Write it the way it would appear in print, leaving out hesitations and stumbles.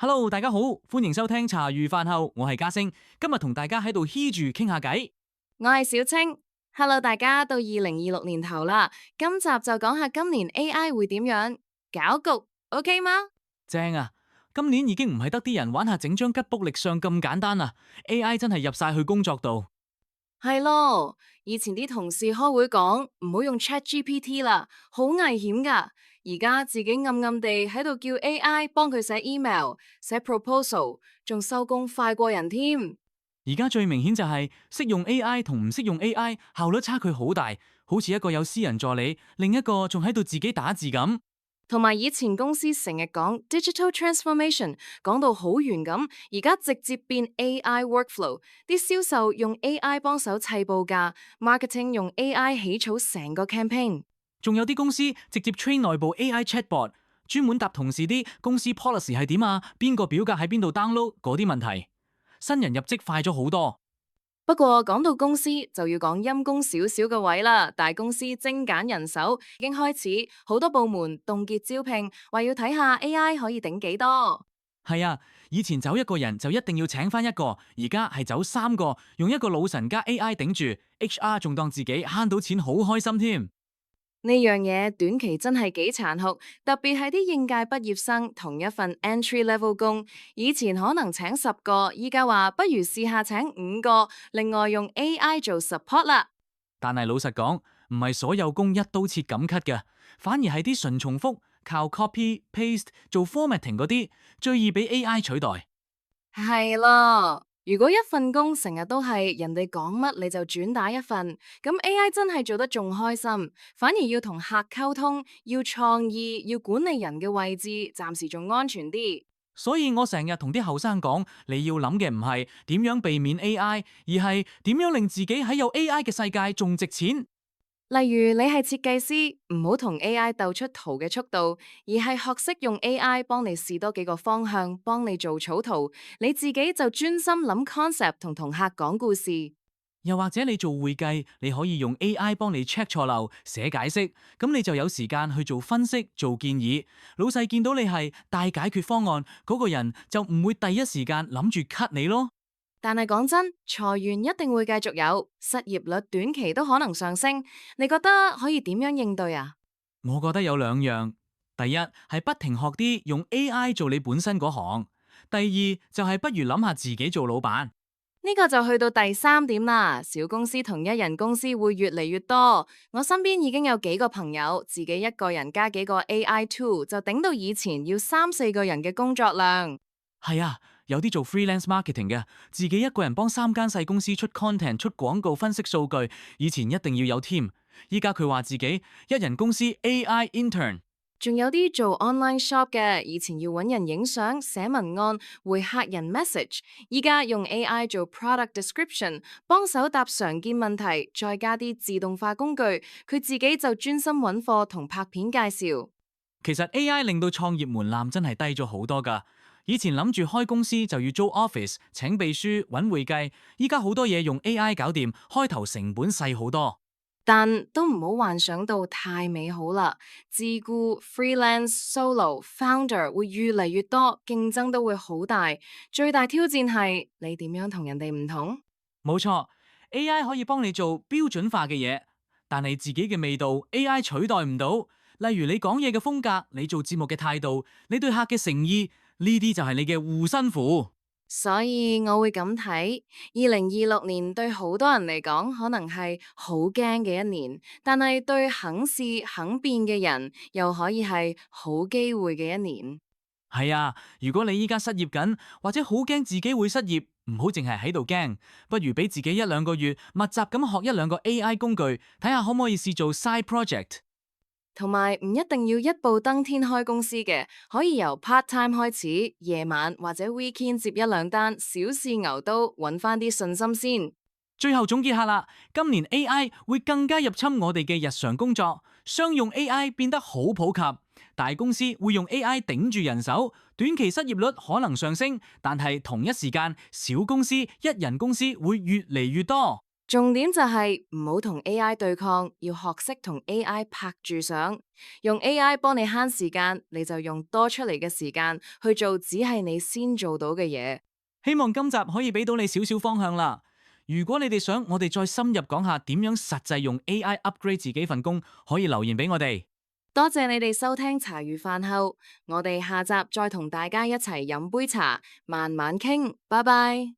Hello，大家好，歡迎收聽茶餘飯後，我係嘉星，今日同大家喺度嘻住傾下偈。我係小青，Hello，大家到2026年頭啦，今集就講下今年 AI 會點樣搞局，OK 嗎？正啊！今年已經唔係得啲人玩下整張吉卜力相咁簡單啦，AI 真係入晒去工作度。係咯，以前啲同事開會講唔好用 ChatGPT 啦，好危險噶。而家自己暗暗地喺度叫 AI 幫佢寫 email、寫 proposal，仲收工快過人添。而家最明顯就係識用 AI 同唔識用 AI 效率差距好大，好似一個有私人助理，另一個仲喺度自己打字咁。同埋以前公司成日講 digital transformation，講到好遠咁，而家直接變 AI workflow，啲銷售用 AI 幫手砌報價，marketing 用 AI 起草成個 campaign，仲有啲公司直接 train 內部 AI chatbot，專門答同事啲公司 policy 係點啊，邊個表格喺邊度 download 嗰啲問題。新人入職快咗好多。不過講到公司就要講陰公少少嘅位啦，大公司精簡人手已經開始，好多部門凍結招聘，話要睇下 AI 可以頂幾多。係啊，以前走一個人就一定要請翻一個，而家係走三個，用一個老神加 AI 頂住 HR， 仲當自己慳到錢好開心添。呢樣嘢短期真係幾殘酷，特別係啲應屆畢業生同一份 entry level 工，以前可能請10個，依家話不如試下請5個，另外用 AI 做 support 啦。但係老實講，唔係所有工一刀切咁 cut 嘅，反而係啲純重複靠 copy paste 做 formatting 嗰啲，最易俾 AI 取代。係咯，如果一份工成日都係人哋講乜你就轉打一份，咁 AI 真係做得仲開心，反而要同客溝通，要創意，要管理人嘅位置，暫時仲安全啲。所以我成日同啲後生講，你要諗嘅唔係點樣避免 AI，而係點樣令自己喺有 AI 嘅世界仲值錢。例如你係設計師，唔好同 AI 鬥出圖嘅速度，而係學識用 AI 幫你試多幾個方向，幫你做草圖，你自己就專心諗 concept 同客講故事。又或者你做會計，你可以用 AI 幫你 check 錯漏、寫解釋，咁你就有時間去做分析、做建議。老細見到你係大解決方案，嗰個人就唔會第一時間諗住 cut 你咯。但係講真，裁員一定會繼續有，失業率短期都可能上升。你覺得可以點樣應對啊？我覺得有兩樣，第一係不停學啲用 AI 做你本身嗰行，第二就係不如諗下自己做老闆。呢個就去到第3點啦，小公司同一人公司會越嚟越多。我身邊已經有幾個朋友，自己一個人加幾個 AI tool 就頂到以前要3、4個人嘅工作量。係啊，有啲做 freelance marketing 嘅，自己一個人幫3間細公司出 content、出廣告、分析數據。以前一定要有 team，依家佢話自己一人公司 AI intern。仲有啲做 online shop 嘅，以前要揾人影相、寫文案、回客人 message，依家用 AI 做 product description，幫手答常見問題，再加啲自動化工具，佢自己就專心揾貨同拍片介紹。其實 AI 令到創業門檻真係低咗好多㗎。以前諗住開公司就要租 office、請秘書、揾會計，依家好多嘢用 AI 搞掂，開頭成本細好多。但都唔好幻想到太美好啦，自雇、freelance、solo、founder 會越嚟越多，競爭都會好大。最大挑戰係你點樣同人哋唔同？冇錯，AI 可以幫你做標準化嘅嘢，但係自己嘅味道 AI 取代唔到。例如你講嘢嘅風格，你做節目嘅態度，你對客嘅誠意，呢啲就係你嘅護身符。所以我會咁睇，2026年對好多人嚟講可能係好驚嘅一年，但係對肯試肯變嘅人又可以係好機會嘅一年。係啊，如果你依家失業緊，或者好驚自己會失業，唔好淨係喺度驚，不如俾自己1-2個月密集咁學1-2個 AI 工具，睇下可唔可以試做 side project。同埋唔一定要一步登天開公司嘅，可以由 part time 開始，夜晚或者 weekend 接1-2單，小試牛刀，揾翻啲信心先。最後總結下啦，今年 AI 會更加入侵我哋嘅日常工作，商用 AI 變得好普及，大公司會用 AI 頂住人手，短期失業率可能上升，但係同一時間，小公司、一人公司會越嚟越多。重點就係唔好同 AI 對抗，要學識同 AI 拍住上。用 AI 幫你慳時間，你就用多出嚟嘅時間去做只係你先做到嘅嘢。希望今集可以俾到你少少方向啦。如果你哋想我哋再深入講下點樣實際用 AI upgrade 自己份工，可以留言俾我哋。多謝你哋收聽茶餘飯後，我哋下集再同大家一齊飲杯茶，慢慢傾，拜拜。